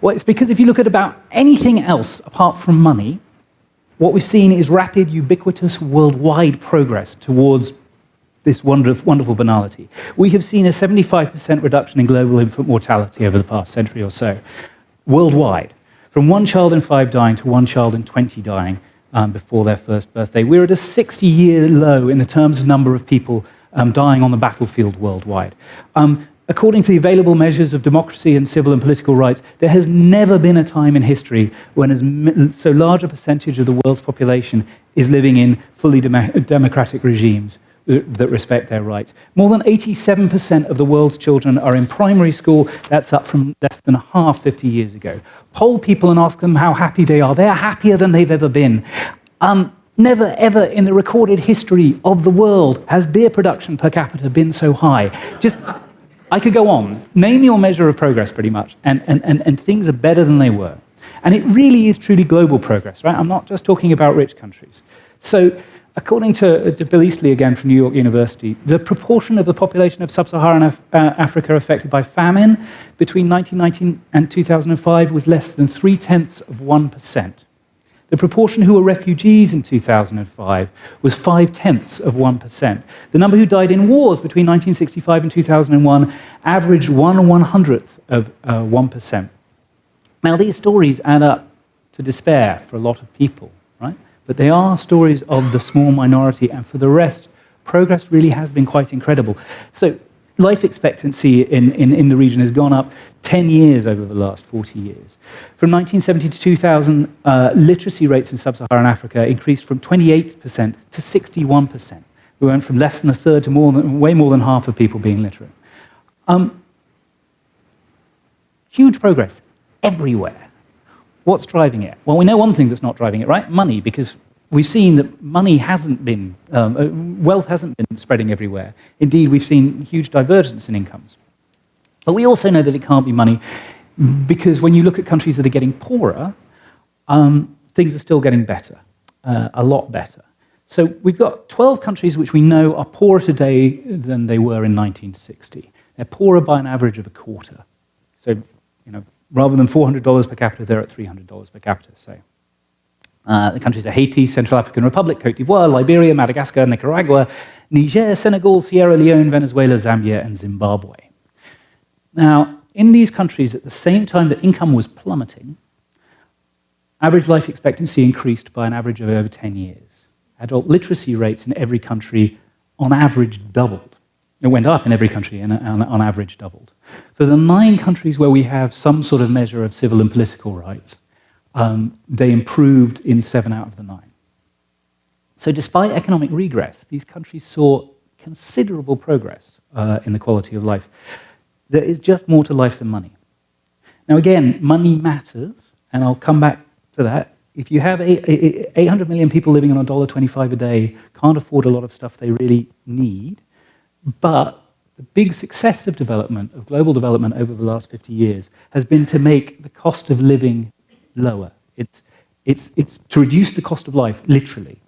Well, it's because if you look at about anything else apart from money, what we've seen is rapid, ubiquitous, worldwide progress towards this wonderful banality. We have seen a 75% reduction in global infant mortality over the past century or so, worldwide, from 1 child in 5 dying to 1 child in 20 dying before their first birthday. We're at a 60-year low in the terms of number of people dying on the battlefield worldwide. According to the available measures of democracy and civil and political rights, there has never been a time in history when so large a percentage of the world's population is living in fully democratic regimes that respect their rights. More than 87% of the world's children are in primary school. That's up from less than half 50 years ago. Poll people and ask them how happy they are. They're happier than they've ever been. Never, ever in the recorded history of the world has beer production per capita been so high. I could go on. Name your measure of progress, pretty much, and things are better than they were. And it really is truly global progress, right? I'm not just talking about rich countries. So, according to Bill Eastley, again, from New York University, the proportion of the population of sub-Saharan Africa affected by famine between 1990 and 2005 was less than 0.3%. The proportion who were refugees in 2005 was 0.5%. The number who died in wars between 1965 and 2001 averaged 1/100th%. Now, these stories add up to despair for a lot of people, right? But they are stories of the small minority, and for the rest, progress really has been quite incredible. So life expectancy in the region has gone up 10 years over the last 40 years. From 1970 to 2000, literacy rates in sub-Saharan Africa increased from 28% to 61%. We went from less than a third to way more than half of people being literate. Huge progress everywhere. What's driving it? Well, we know one thing that's not driving it, right? Money, because we've seen that money hasn't been, wealth hasn't been spreading everywhere. Indeed, we've seen huge divergence in incomes. But we also know that it can't be money, because when you look at countries that are getting poorer, things are still getting better, a lot better. So we've got 12 countries which we know are poorer today than they were in 1960. They're poorer by an average of a quarter. So, rather than $400 per capita, they're at $300 per capita, say. The countries are Haiti, Central African Republic, Côte d'Ivoire, Liberia, Madagascar, Nicaragua, Niger, Senegal, Sierra Leone, Venezuela, Zambia, and Zimbabwe. Now, in these countries, at the same time that income was plummeting, average life expectancy increased by an average of over 10 years. Adult literacy rates in every country, on average, doubled. It went up in every country and on average doubled. For the 9 countries where we have some sort of measure of civil and political rights, they improved in 7 out of the 9. So despite economic regress, these countries saw considerable progress in the quality of life. There is just more to life than money. Now again, money matters, and I'll come back to that. If you have 800 million people living on $1.25 a day, can't afford a lot of stuff they really need, but the big success of development, of global development over the last 50 years, has been to make the cost of living lower. It's to reduce the cost of life, literally.